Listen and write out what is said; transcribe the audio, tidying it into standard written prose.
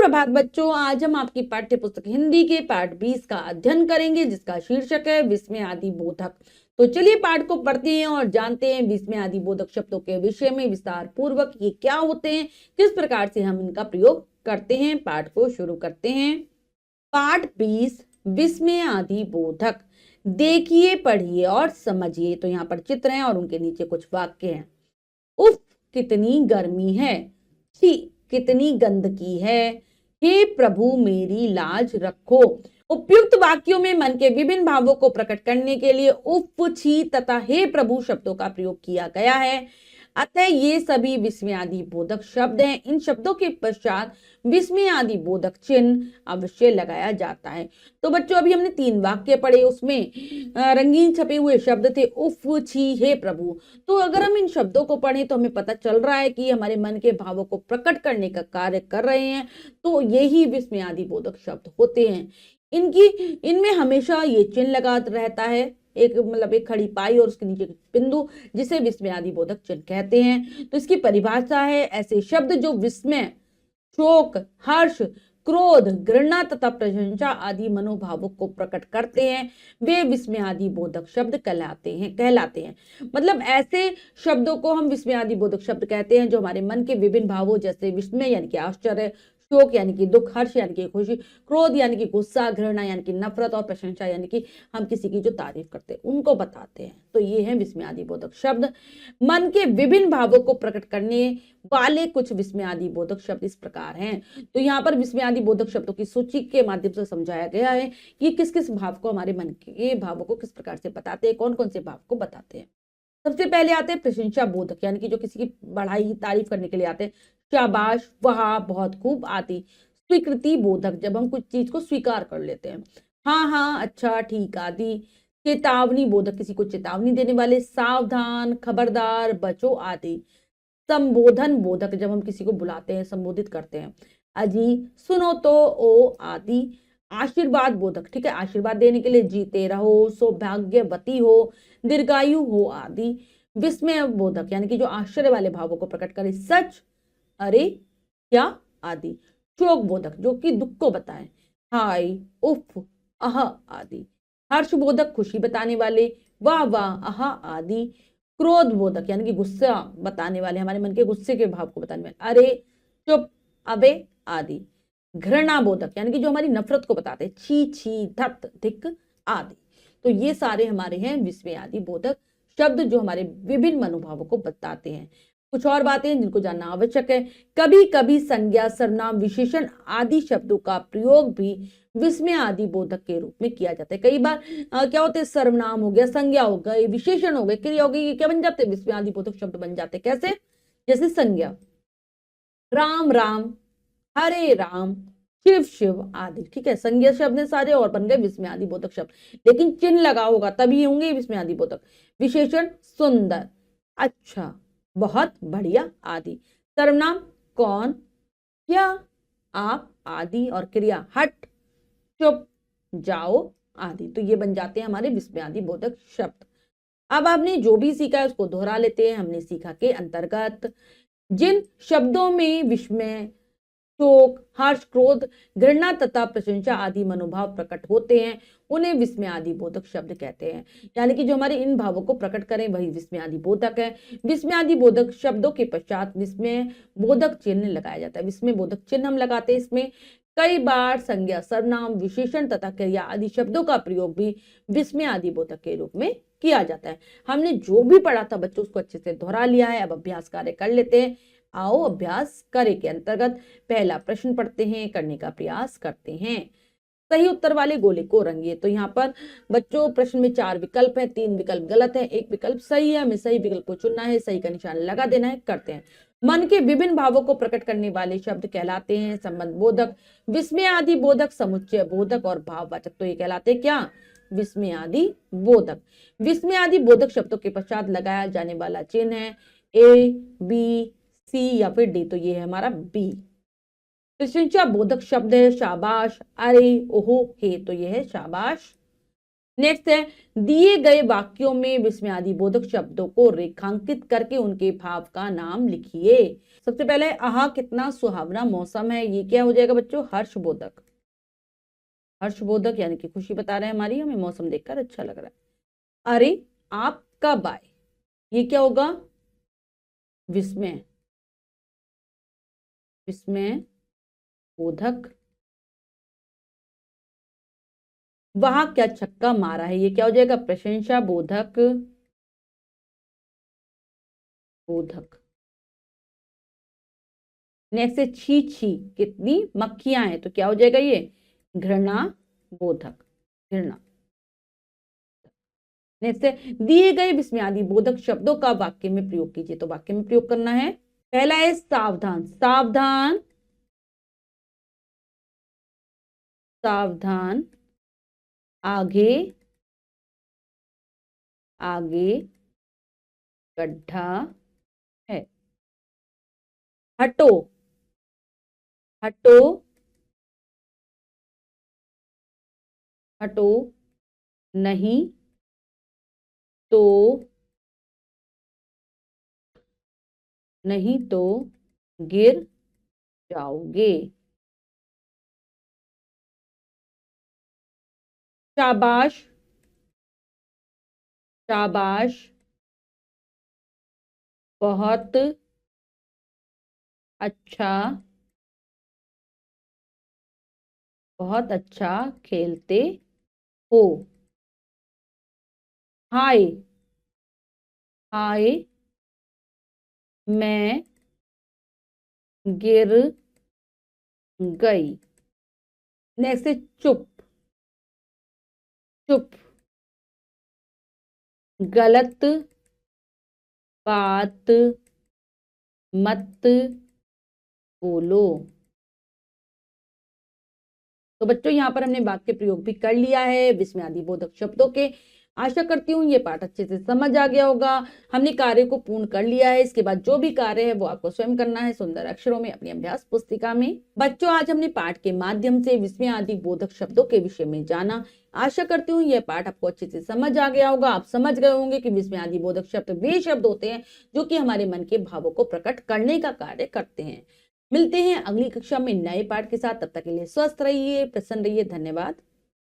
सुप्रभात बच्चों, आज हम आपकी पाठ्य पुस्तक हिंदी के पाठ 20 का अध्ययन करेंगे, जिसका शीर्षक है विस्मय आदि बोधक। तो चलिए पाठ को पढ़ते हैं और जानते हैं विस्मय आदि बोधक शब्दों के विषय में विस्तार पूर्वक। ये क्या होते हैं, किस प्रकार से हम इनका प्रयोग करते हैं। पाठ को शुरू करते हैं। पाठ 20 विस्मय आदि बोधक। देखिए, पढ़िए और समझिए। तो यहाँ पर चित्र हैं और उनके नीचे कुछ वाक्य हैं। उफ, कितनी गर्मी है। छी, कितनी गंदगी है। हे प्रभु, मेरी लाज रखो। उपयुक्त वाक्यों में मन के विभिन्न भावों को प्रकट करने के लिए उफ, छी तथा हे प्रभु शब्दों का प्रयोग किया गया है। अतः ये सभी विस्मय आदि बोधक शब्द हैं। इन शब्दों के पश्चात विस्मय आदि बोधक चिन्ह अवश्य लगाया जाता है। तो बच्चों, अभी हमने 3 वाक्य पढ़े, उसमें रंगीन छपे हुए शब्द थे उफ, छी, हे प्रभु। तो अगर हम इन शब्दों को पढ़ें तो हमें पता चल रहा है कि हमारे मन के भावों को प्रकट करने का कार्य कर रहे हैं। तो यही विस्मय आदि बोधक शब्द होते हैं। इनमें हमेशा ये चिन्ह लगा रहता है, एक खड़ी पाई और उसके नीचे बिंदु, जिसे विस्मय आदि बोधक चिन्ह कहते हैं। तो इसकी परिभाषा है, ऐसे शब्द जो विस्मय, शोक, हर्ष, क्रोध, घृणा तथा प्रशंसा आदि मनोभावों को प्रकट करते हैं, वे विस्मय आदि बोधक शब्द कहलाते हैं। मतलब ऐसे शब्दों को हम विस्मय आदि बोधक शब्द कहते हैं जो हमारे मन के विभिन्न भावों जैसे विस्मय यानी कि आश्चर्य, शोक यानी कि दुख, हर्ष यानी कि खुशी, क्रोध यानी कि गुस्सा, घृणा यानी कि नफरत और प्रशंसा यानी कि हम किसी की जो तारीफ करते हैं उनको बताते हैं। तो ये है विस्मय आदि बोधक शब्द। मन के विभिन्न भावों को प्रकट करने वाले कुछ विस्मय आदि बोधक शब्द इस प्रकार हैं। तो यहाँ पर विस्मय आदि बोधक शब्दों की सूची के माध्यम से समझाया गया है कि किस किस भाव को, हमारे मन के भावों को किस प्रकार से बताते हैं, कौन कौन से भाव को बताते हैं। सबसे पहले आते हैं प्रशंसा बोधक, यानी कि जो किसी की बढ़ाई, तारीफ करने के लिए आते हैं। शाबाश, वाह, बहुत खूब आदि। स्वीकृति बोधक, जब हम कुछ चीज को स्वीकार कर लेते हैं। हाँ हाँ, अच्छा, ठीक आदि। चेतावनी बोधक, किसी को चेतावनी देने वाले। सावधान, खबरदार, बचो आदि। संबोधन बोधक, जब हम किसी को बुलाते हैं, संबोधित करते हैं। अजी, सुनो तो, ओ आदि। आशीर्वाद बोधक, ठीक है, आशीर्वाद देने के लिए। जीते रहो, सौभाग्यवती हो, दीर्घायु हो आदि। विस्मय बोधक, यानी कि जो आश्चर्य वाले भावों को प्रकट करे। सच, अरे, क्या आदि। शोक बोधक, जो कि दुख को बताए। हाय, उफ, अह आदि। हर्ष बोधक, खुशी बताने वाले। वाह वाह, आह आदि। क्रोध बोधक, यानी कि गुस्सा बताने वाले, हमारे मन के गुस्से के भाव को बताने वाले। अरे, चुप, अबे आदि। घृणा बोधक, यानी कि जो हमारी नफरत को बताते हैं। छी छी, धत, धिक आदि। तो ये सारे हमारे हैं विस्मय आदि बोधक शब्द जो हमारे विभिन्न मनोभावों को बताते हैं। कुछ और बातें हैं जिनको जानना आवश्यक है। कभी कभी संज्ञा, सर्वनाम, विशेषण आदि शब्दों का प्रयोग भी विस्मय आदि बोधक के रूप में किया जाता है। कई बार क्या होते हैं, सर्वनाम हो गया, संज्ञा हो गई, विशेषण हो गए, क्रिया हो गई, ये क्या बन जाते हैं, विस्मय आदि बोधक शब्द बन जाते हैं। कैसे? जैसे संज्ञा, राम राम, हरे राम, शिव शिव आदि। ठीक है, संज्ञा शब्द है सारे और बन गए विस्मय आदि बोधक शब्द, लेकिन चिन्ह लगा होगा तभी होंगे विस्मय आदि बोधक। विशेषण, सुंदर, अच्छा, बहुत बढ़िया आदि। सर्वनाम, कौन, क्या, आप आदि। और क्रिया, हट, चुप, जाओ आदि। तो ये बन जाते हैं हमारे विस्मय आदि बोधक शब्द। अब आपने जो भी सीखा है उसको दोहरा लेते हैं। हमने सीखा के अंतर्गत जिन शब्दों में विस्मय, शोक, हर्ष, क्रोध, घृणा तथा प्रशंसा आदि मनोभाव प्रकट होते हैं उन्हें विस्मय आदि बोधक शब्द कहते हैं। यानी कि जो हमारे इन भावों को प्रकट करें वही विस्मय आदि बोधक है। विस्मय आदि बोधक शब्दों के पश्चात विस्मय बोधक चिन्ह लगाया जाता है। विस्मय बोधक चिन्ह हम लगाते हैं इसमें। कई बार संज्ञा, सर्वनाम, विशेषण तथा क्रिया आदि शब्दों का प्रयोग भी विस्मय आदि बोधक के रूप में किया जाता है। हमने जो भी पढ़ा था बच्चों उसको अच्छे से दोहरा लिया है। अब अभ्यास कार्य कर लेते हैं। आओ अभ्यास करे के अंतर्गत पहला प्रश्न पढ़ते हैं, करने का प्रयास करते हैं। सही उत्तर वाले गोले को रंगिए। तो यहाँ पर बच्चों प्रश्न में 4 विकल्प हैं, 3 विकल्प गलत है, 1 विकल्प सही है। हमें सही विकल्प को चुनना है, सही का निशान लगा देना है। करते हैं। मन के विभिन्न भावों को प्रकट करने वाले शब्द कहलाते हैं संबंध बोधक, विस्मय आदि बोधक, समुच्चय बोधक और भाववाचक। तो ये कहलाते हैं क्या? विस्मय आदि बोधक। विस्मय आदि बोधक शब्दों के पश्चात लगाया जाने वाला चिन्ह है ए, बी, सी या फिर डी। तो ये है हमारा बी। प्रशंसा बोधक शब्द है शाबाश, अरे, ओहो, हे। तो ये है शाबाश। नेक्स्ट है, दिए गए वाक्यों में विस्मयादि बोधक शब्दों को रेखांकित करके उनके भाव का नाम लिखिए। सबसे पहले, आहा कितना सुहावना मौसम है, ये क्या हो जाएगा बच्चों? हर्षबोधक। हर्षबोधक यानी कि खुशी बता रहे हैं हमारी, हमें मौसम देखकर अच्छा लग रहा है। अरे आप कब आए, ये क्या होगा? विस्मय। विस्मय बोधक। वहां क्या छक्का मारा है, ये क्या हो जाएगा? प्रशंसा बोधक। बोधक। नेक्स्ट है, छी छी कितनी मक्खियां हैं, तो क्या हो जाएगा ये? घृणा बोधक। घृणा। नेक्स्ट है, दिए गए विस्मयादि बोधक शब्दों का वाक्य में प्रयोग कीजिए, तो वाक्य में प्रयोग करना है। पहला है सावधान। सावधान। सावधान। आगे। आगे गड्ढा है। हटो। हटो। हटो नहीं तो, नहीं तो गिर जाओगे। शाबाश। शाबाश बहुत अच्छा। बहुत अच्छा खेलते हो। हाय। हाय मैं गिर गई। नेक्स्ट है चुप। चुप गलत बात मत बोलो। तो बच्चों यहाँ पर हमने वाक्य प्रयोग भी कर लिया है विस्मयादि बोधक शब्दों के। आशा करती हूँ ये पाठ अच्छे से समझ आ गया होगा। हमने कार्य को पूर्ण कर लिया है। इसके बाद जो भी कार्य है वो आपको स्वयं करना है सुंदर अक्षरों में अपनी अभ्यास पुस्तिका में। बच्चों आज हमने पाठ के माध्यम से विस्मयादि बोधक शब्दों के विषय में जाना। आशा करती हूँ यह पाठ आपको अच्छे से समझ आ गया होगा। आप समझ गए होंगे कि विस्मयादि बोधक शब्द वे शब्द होते हैं जो कि हमारे मन के भावों को प्रकट करने का कार्य करते हैं। मिलते हैं अगली कक्षा में नए पाठ के साथ। तब तक के लिए स्वस्थ रहिए, प्रसन्न रहिए। धन्यवाद।